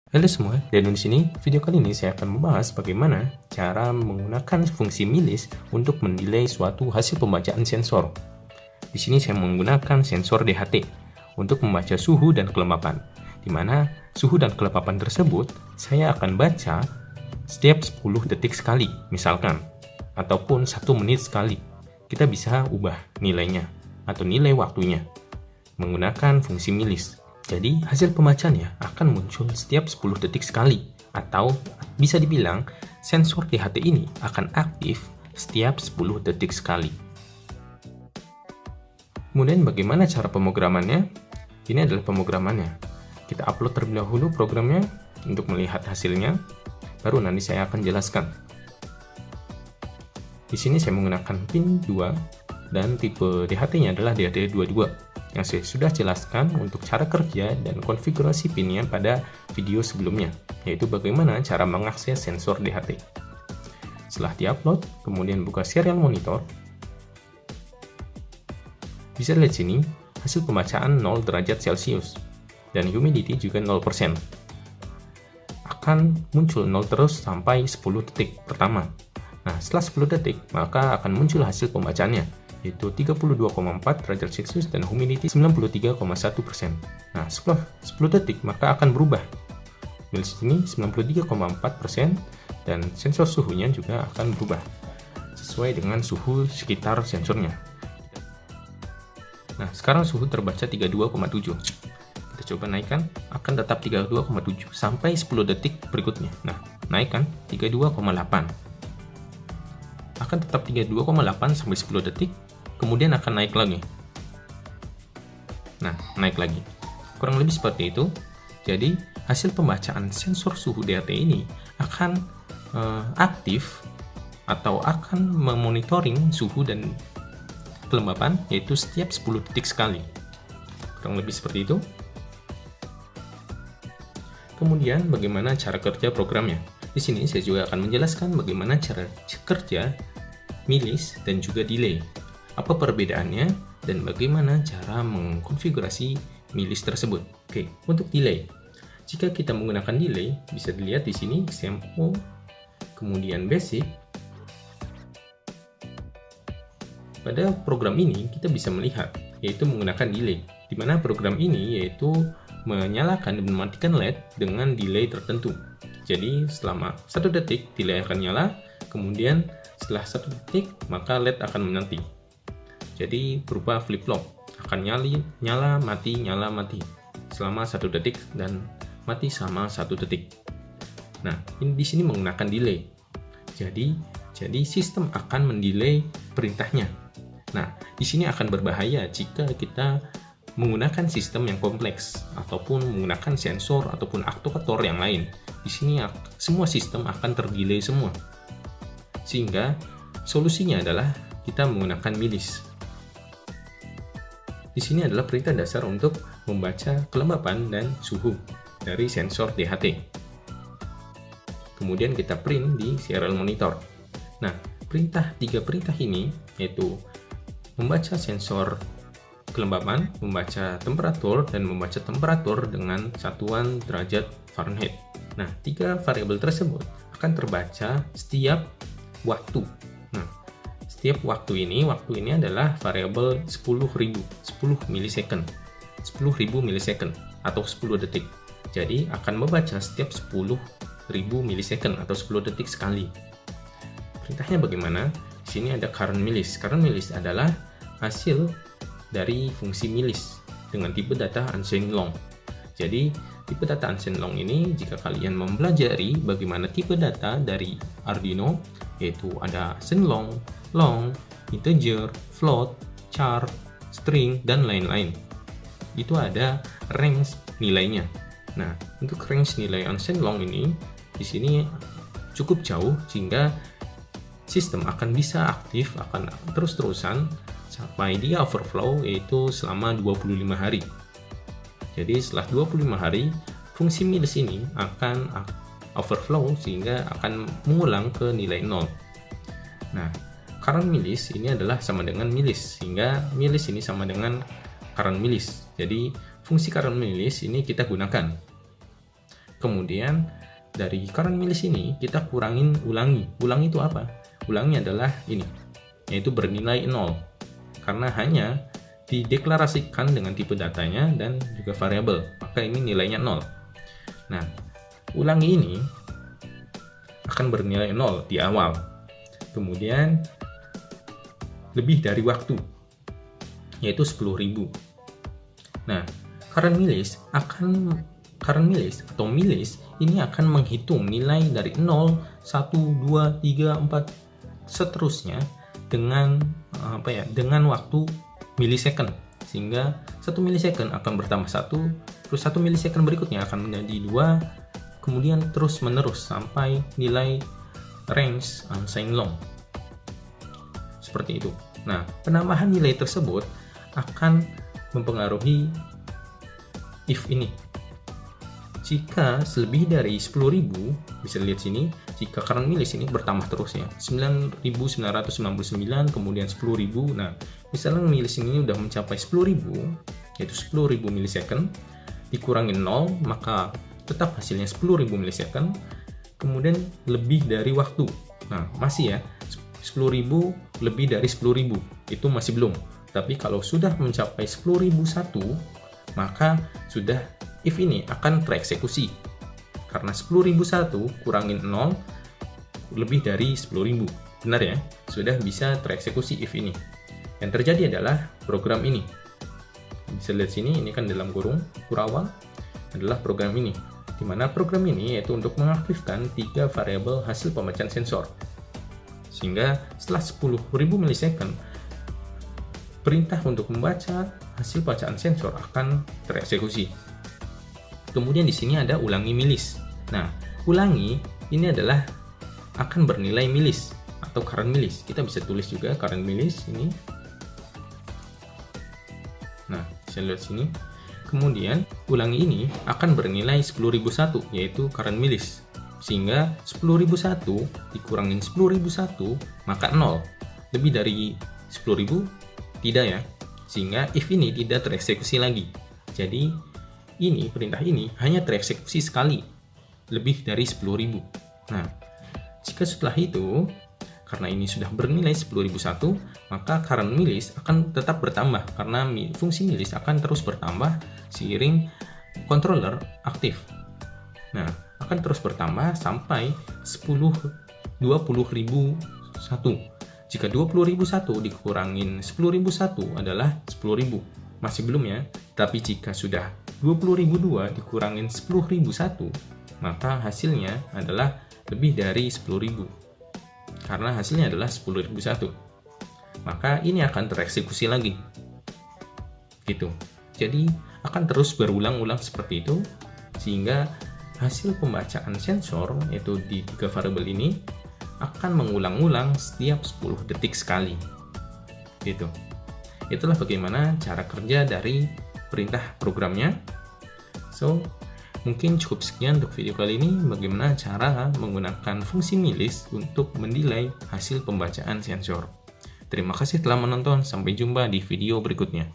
Halo semua, dan di sini video kali ini saya akan membahas bagaimana cara menggunakan fungsi milis untuk menilai suatu hasil pembacaan sensor. Di sini saya menggunakan sensor DHT untuk membaca suhu dan kelembapan, di mana suhu dan kelembapan tersebut saya akan baca setiap 10 detik sekali, misalkan, ataupun 1 menit sekali. Kita bisa ubah nilainya atau nilai waktunya menggunakan fungsi milis. Jadi, hasil pembacaannya akan muncul setiap 10 detik sekali, atau bisa dibilang sensor DHT ini akan aktif setiap 10 detik sekali. Kemudian bagaimana cara pemrogramannya? Ini adalah pemrogramannya. Kita upload terlebih dahulu programnya untuk melihat hasilnya, baru nanti saya akan jelaskan. Di sini saya menggunakan pin 2 dan tipe DHT-nya adalah DHT22. Yang saya sudah jelaskan untuk cara kerja dan konfigurasi pinnya pada video sebelumnya, yaitu bagaimana cara mengakses sensor DHT. Setelah diupload, kemudian buka serial monitor. Bisa lihat sini, hasil pembacaan 0 derajat Celcius, dan humidity juga 0%. Akan muncul 0 terus sampai 10 detik pertama. Nah, setelah 10 detik, maka akan muncul hasil pembacaannya, yaitu 32,4 derajat Celcius dan humidity 93,1%. Nah, setelah 10 detik maka akan berubah. Di sini 93,4% dan sensor suhunya juga akan berubah sesuai dengan suhu sekitar sensornya. Nah, sekarang suhu terbaca 32,7. Kita coba naikkan, akan tetap 32,7 sampai 10 detik berikutnya. Nah, naikkan 32,8. Akan tetap 32,8 sampai 10 detik, kemudian akan naik lagi. Nah, naik lagi. Kurang lebih seperti itu. Jadi, hasil pembacaan sensor suhu DHT ini akan aktif atau akan memonitoring suhu dan kelembapan, yaitu setiap 10 detik sekali. Kurang lebih seperti itu. Kemudian, bagaimana cara kerja programnya? Di sini saya juga akan menjelaskan bagaimana cara kerja milis dan juga delay. Apa perbedaannya dan bagaimana cara mengkonfigurasi milis tersebut. Oke, untuk delay. Jika kita menggunakan delay, bisa dilihat di sini example, kemudian basic. Pada program ini kita bisa melihat yaitu menggunakan delay, di mana program ini yaitu menyalakan dan mematikan LED dengan delay tertentu. Jadi selama 1 detik delay akan nyala, kemudian setelah 1 detik maka LED akan menanti. Jadi berupa flip-flop, akan nyala mati selama 1 detik dan mati sama 1 detik. Nah, ini di sini menggunakan delay. Jadi sistem akan mendelay perintahnya. Nah, di sini akan berbahaya jika kita menggunakan sistem yang kompleks ataupun menggunakan sensor ataupun aktuator yang lain. Di sini semua sistem akan terdelay semua. Sehingga solusinya adalah kita menggunakan milis. Di sini adalah perintah dasar untuk membaca kelembapan dan suhu dari sensor DHT. Kemudian kita print di serial monitor. Nah, 3 perintah ini yaitu membaca sensor kelembapan, membaca temperatur, dan membaca temperatur dengan satuan derajat Fahrenheit. Nah, 3 variabel tersebut akan terbaca setiap waktu. Nah, setiap waktu ini adalah variabel 10.000 milisecond. 10.000 milisecond atau 10 detik. Jadi akan membaca setiap 10.000 milisecond atau 10 detik sekali. Perintahnya bagaimana? Di sini ada current milis. Current milis adalah hasil dari fungsi milis dengan tipe data unsigned long. Jadi tipe data unsigned long ini jika kalian mempelajari bagaimana tipe data dari Arduino, yaitu ada unsigned long, integer, float, char, string, dan lain-lain. Itu ada range nilainya. Nah, untuk range nilai unsigned long ini di sini cukup jauh sehingga sistem akan bisa aktif akan terus-terusan sampai dia overflow, yaitu selama 25 hari. Jadi setelah 25 hari fungsi milis ini akan overflow sehingga akan mengulang ke nilai 0. Nah, current milis ini adalah sama dengan milis, sehingga milis ini sama dengan current milis. Jadi fungsi current milis ini kita gunakan. Kemudian dari current milis ini kita kurangin ulangi. Ulangi itu apa? Ulangi adalah ini, yaitu bernilai 0. Karena hanya dideklarasikan dengan tipe datanya dan juga variabel, maka ini nilainya 0. Nah, ulangi ini akan bernilai 0 di awal. Kemudian lebih dari waktu, yaitu 10.000. Nah, current milis atau milis ini akan menghitung nilai dari 0, 1, 2, 3, 4 seterusnya dengan dengan waktu milisecond, sehingga 1 milisecond akan bertambah 1, terus 1 milisecond berikutnya akan menjadi 2, kemudian terus menerus sampai nilai range unsigned long. Seperti itu. Nah, penambahan nilai tersebut akan mempengaruhi if ini. Jika lebih dari 10.000, bisa lihat sini, jika current milis ini bertambah terus ya, 9.999, kemudian 10.000. Nah, misalnya milis ini udah mencapai 10.000, yaitu 10.000 milisecond, dikurangin 0, maka tetap hasilnya 10.000 milisecond, kemudian lebih dari waktu. Nah, masih ya, 10.000 lebih dari 10.000, itu masih belum. Tapi kalau sudah mencapai 10.001, maka sudah if ini akan tereksekusi. Karena 10.001 kurangin 0 lebih dari 10.000. Benar ya? Sudah bisa tereksekusi if ini. Yang terjadi adalah program ini. Bisa lihat sini, ini kan dalam kurung Kurawang adalah program ini. Di mana program ini yaitu untuk mengaktifkan 3 variabel hasil pembacaan sensor. Sehingga setelah 10.000 milisecond, perintah untuk membaca hasil bacaan sensor akan tereksekusi. Kemudian di sini ada ulangi milis. Nah, ulangi ini adalah akan bernilai milis atau current milis. Kita bisa tulis juga current milis ini. Nah, bisa lihat sini. Kemudian ulangi ini akan bernilai 10.001, yaitu current milis. Sehingga 10.001 dikurangin 10.001 maka 0. Lebih dari 10.000 tidak ya. Sehingga if ini tidak tereksekusi lagi. Jadi ini perintah ini hanya tereksekusi sekali, lebih dari 10.000. Nah, jika setelah itu, karena ini sudah bernilai 10.001, maka current milis akan tetap bertambah, karena fungsi milis akan terus bertambah seiring controller aktif. Nah, akan terus bertambah sampai 20.001. Jika 20.001 dikurangin 10.001 adalah 10.000. Masih belum ya, tapi jika sudah 20.002 dikurangin 10.001, maka hasilnya adalah lebih dari 10.000. Karena hasilnya adalah 10.001. Maka ini akan tereksekusi lagi. Gitu. Jadi akan terus berulang-ulang seperti itu, sehingga hasil pembacaan sensor, yaitu di 3 variabel ini, akan mengulang-ulang setiap 10 detik sekali. Gitu. Itulah bagaimana cara kerja dari perintah programnya. So, mungkin cukup sekian untuk video kali ini, bagaimana cara menggunakan fungsi milis untuk menilai hasil pembacaan sensor. Terima kasih telah menonton, sampai jumpa di video berikutnya.